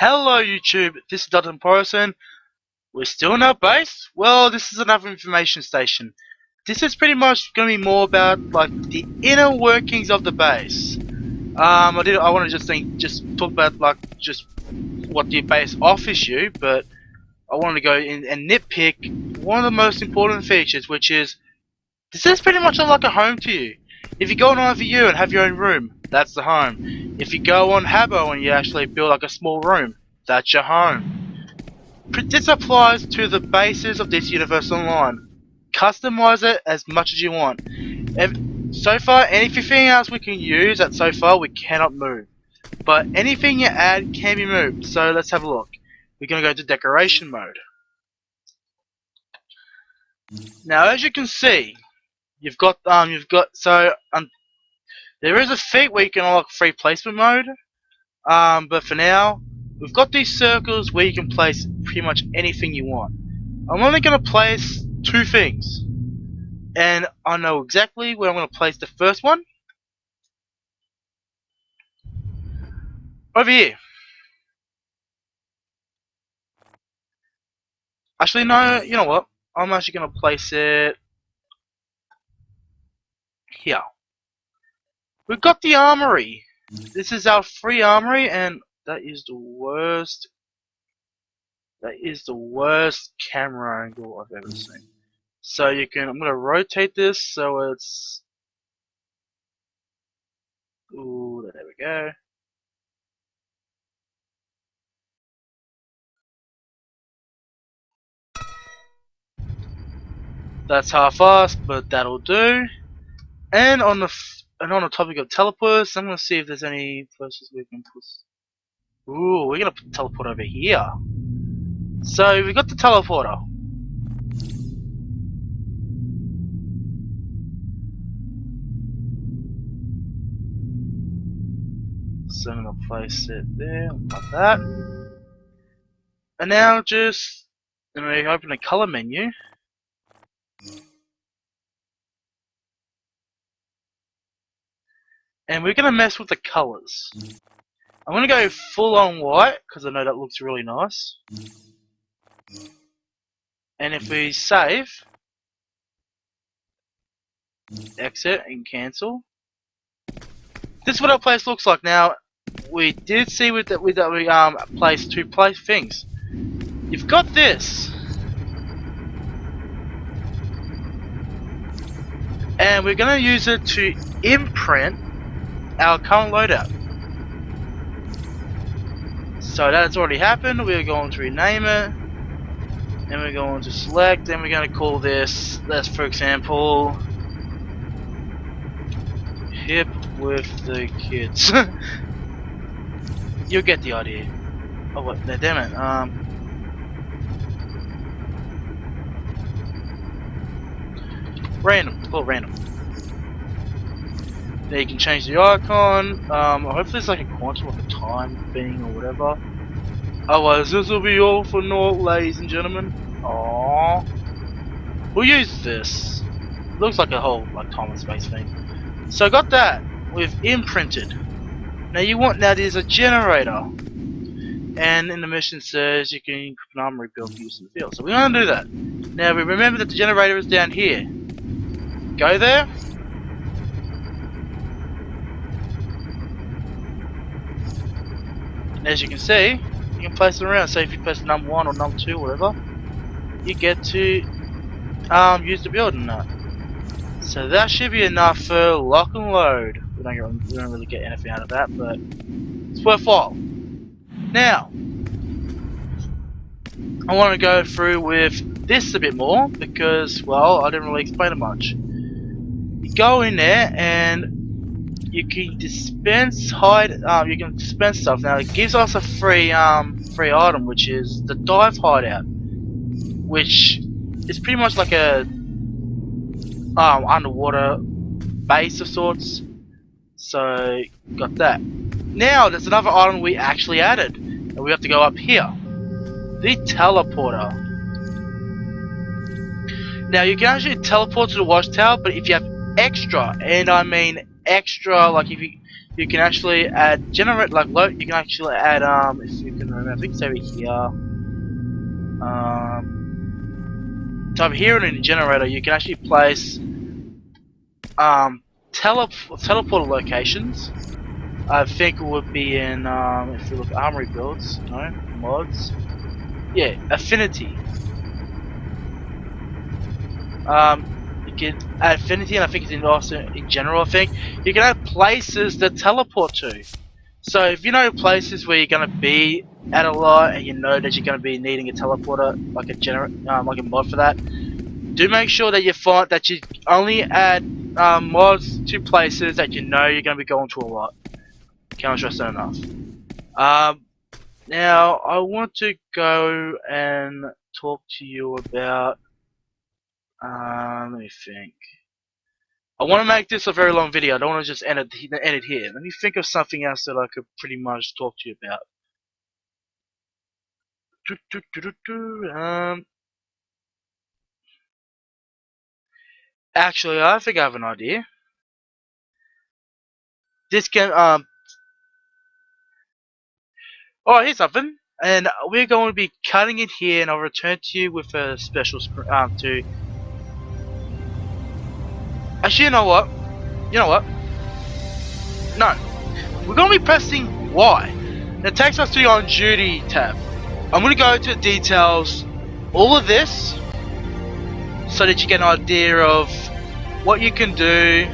Hello YouTube, this is Dutton Person. We're still in our base. Well, this is another information station. This is pretty much going to be more about like the inner workings of the base. I want to just talk about like just what the base offers you, but I wanted to go in and nitpick one of the most important features, which is this is pretty much like a home to you. If you go on IVU and have your own room, that's the home. If you go on Habbo and you actually build like a small room, that's your home. This applies to the bases of this universe online. Customize it as much as you want. So far, anything else we can use that so far we cannot move. But anything you add can be moved, so let's have a look. We're going to go to decoration mode. Now as you can see, there is a feat where you can unlock free placement mode, but for now, we've got these circles where you can place pretty much anything you want. I'm only going to place two things, and I know exactly where I'm going to place the first one. Over here. Actually, no, you know what? I'm actually going to place it here. We've got the armory. This is our free armory, and that is the worst. That is the worst camera angle I've ever seen. So I'm gonna rotate this so it's. Ooh, there we go. That's half-assed, but that'll do. And on the topic of teleports, I'm gonna see if there's any places we can put. Ooh, we're gonna put teleport over here. So we got the teleporter. So I'm gonna place it there, like that. And now just I'm gonna open the color menu. And we're gonna mess with the colors. I'm gonna go full on white because I know that looks really nice. And if we save, exit and cancel, this is what our place looks like. Now, we did see with that we placed two things. You've got this, and we're gonna use it to imprint our current loadout. So that's already happened. We're going to rename it. Then we're going to select, and we're going to call this, let's for example, Hip with the Kids. You'll get the idea. Oh, what? No, damn it. Random. Call it random. There you can change the icon. Hopefully it's like a quantum, like a time thing or whatever. Otherwise, this will be all for naught, ladies and gentlemen. Aww. We'll use this. Looks like a whole like time and space thing. So I got that. We've imprinted. Now there's a generator. And in the mission says you can equip an armory build using the field. So we're gonna do that. Now we remember that the generator is down here. Go there. And as you can see, you can place it around. So if you press number 1 or number 2 or whatever, you get to use the build and that. So that should be enough for lock and load. We don't really get anything out of that, but it's worthwhile. Now, I want to go through with this a bit more because, well, I didn't really explain it much. You go in there and you can dispense stuff. Now it gives us a free item, which is the dive hideout, which is pretty much like a underwater base of sorts. So got that. Now there's another item we actually added, and we have to go up here. The teleporter. Now you can actually teleport to the watchtower, but if you have extra, and I mean extra, like if you can actually add generate like load. You can actually add if you can remember, I think it's over here. So over here in the generator, you can actually place teleport locations. I think it would be in if you look at armory builds, no mods. Yeah, affinity. You can add affinity, and I think it's also in general. I think you can add places that teleport to. So if you know places where you're gonna be at a lot, and you know that you're gonna be needing a teleporter, like like a mod for that, do make sure that you find that you only add mods to places that you know you're gonna be going to a lot. Can't stress that enough. Now I want to go and talk to you about. Let me think. I want to make this a very long video. I don't want to just end it here. Let me think of something else that I could pretty much talk to you about. Actually, I think I have an idea. This can Oh, here's something. And we're going to be cutting it here, and I'll return to you with a special to. Actually, you know what? You know what? No, we're going to be pressing Y. And it takes us to the on duty tab. I'm going to go to details, all of this, so that you get an idea of what you can do.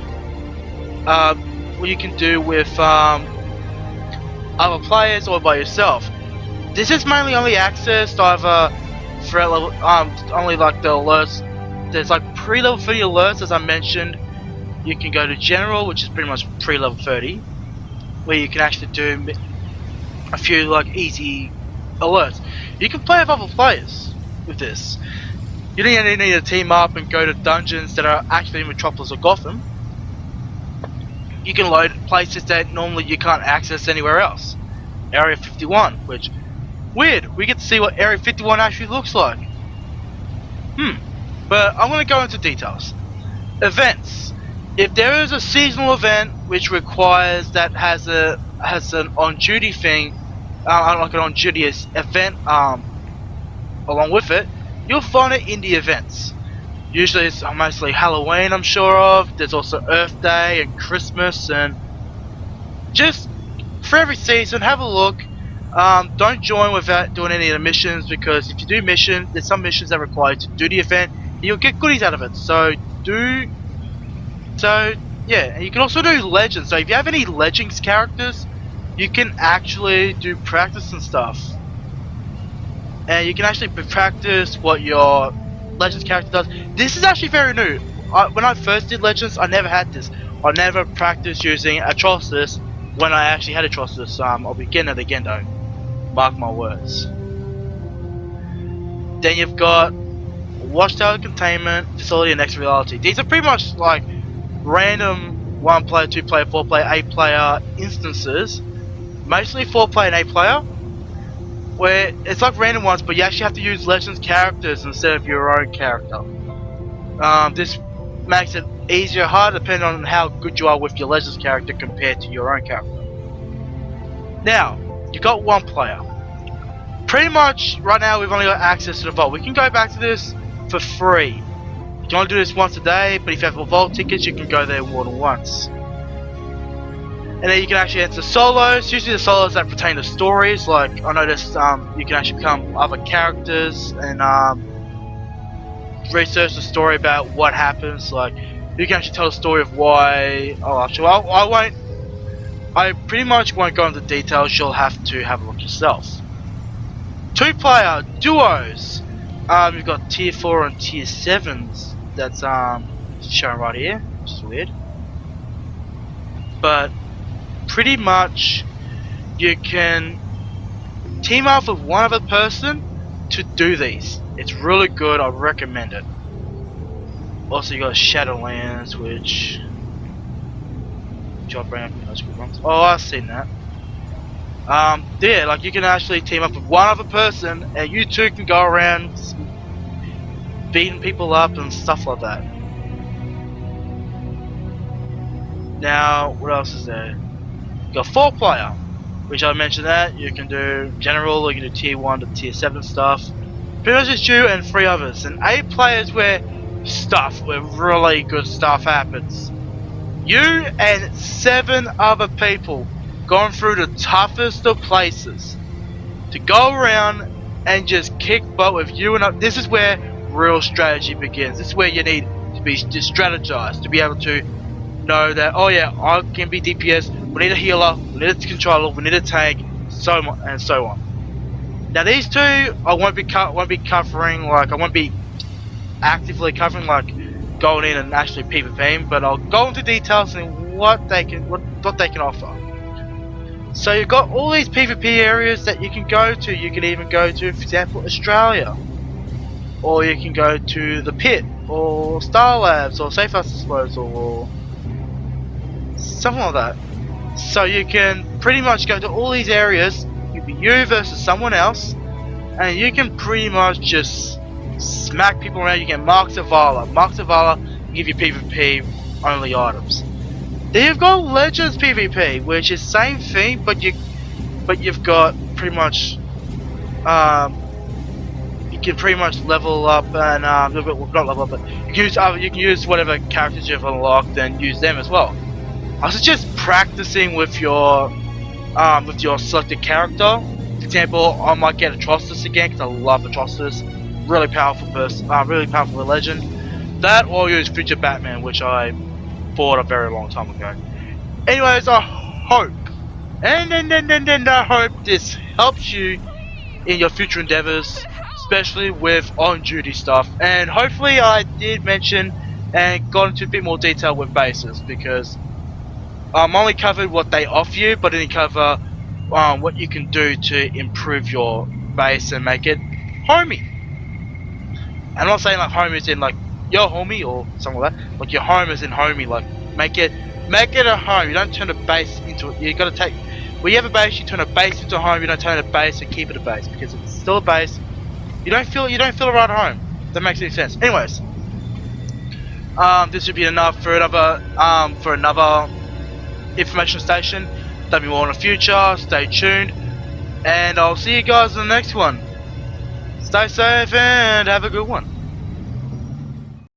What you can do with other players or by yourself. This is mainly only accessed either threat level, only like the alerts. There's like pre-level 30 alerts, as I mentioned. You can go to general, which is pretty much pre-level 30, where you can actually do a few like easy alerts. You can play with other players with this. You don't even need to team up and go to dungeons that are actually in Metropolis or Gotham. You can load places that normally you can't access anywhere else. Area 51, which, weird, we get to see what Area 51 actually looks like. But I'm going to go into details. Events. If there is a seasonal event which requires that has an on-duty thing, like an on-duty event along with it, you'll find it in the events. Usually it's mostly Halloween, I'm sure of. There's also Earth Day and Christmas, and just for every season, have a look. Don't join without doing any of the missions, because if you do missions, there's some missions that require you to do the event, and you'll get goodies out of it. Yeah, and you can also do legends. So if you have any legends characters, you can actually do practice and stuff. And you can actually practice what your Legends character does. This is actually very new. When I first did Legends, I never had this. I never practiced using Atrocitus when I actually had Atrocitus. I'll begin it again though. Mark my words. Then you've got Watchtower Containment, Facility, and Next Reality. These are pretty much like random 1 player, 2 player, 4 player, 8 player instances. Mostly 4 player and 8 player. Where it's like random ones, but you actually have to use Legends characters instead of your own character. This makes it easier or harder depending on how good you are with your Legends character compared to your own character. Now, you got 1 player. Pretty much right now we've only got access to the vault. We can go back to this for free. You can only do this once a day, but if you have vault tickets, you can go there more than once. And then you can actually enter solos, usually the solos that pertain to stories. Like I noticed you can actually become other characters and research the story about what happens. Like you can actually tell the story of why. Oh, actually, I won't. I pretty much won't go into details. You'll have to have a look yourself. 2 player duos. You've got tier 4 and tier 7s. That's shown right here, which is weird. But pretty much you can team up with one other person to do these. It's really good, I recommend it. Also you got Shadowlands, which I'll bring up in those good ones. Oh, I've seen that. Yeah, like you can actually team up with one other person and you two can go around beating people up and stuff like that. Now, what else is there? You got 4-player, which I mentioned that you can do general, or you can do tier 1 to tier 7 stuff. Pretty much just you and 3 others. And 8 players where really good stuff happens. You and 7 other people going through the toughest of places to go around and just kick butt with you and this is where real strategy begins. This is where you need to be to strategize, to be able to know that, oh yeah, I can be DPS, we need a healer, we need a controller, we need a tank, so on and so on. Now these two I won't be covering, like I won't be actively covering, like going in and actually PvPing, but I'll go into details and what they can offer. So you've got all these PvP areas that you can go to. You can even go to, for example, Australia, or you can go to the Pit, or Star Labs, or Safe House Disposal, or something like that. So you can pretty much go to all these areas. You can be you versus someone else, and you can pretty much just smack people around. You get Mark Zavala. Mark Zavala give you PvP only items. Then you've got Legends PvP, which is same thing, but you've got pretty much you can pretty much level up and not level up, but you can use whatever characters you've unlocked and use them as well. I suggest practicing with your selected character. For example, I might get Atrocitus again because I love Atrocitus. Really powerful really powerful legend. That, or use Future Batman, which I bought a very long time ago. Anyways, I hope, and I hope this helps you in your future endeavors, especially with on-duty stuff. And hopefully I did mention and got into a bit more detail with bases, because I only covered what they offer you, but didn't cover what you can do to improve your base and make it homey. I'm not saying like home is in like your homie or something like that. Like your home is in homey. Like make it a home. You don't turn a base into it. You got to take. When you have a base, you turn a base into a home. You don't turn a base and keep it a base, because it's still a base. You don't feel right at home. If that makes any sense. Anyways, this should be enough for another information station. There'll be more in the future. Stay tuned, and I'll see you guys in the next one. Stay safe and have a good one.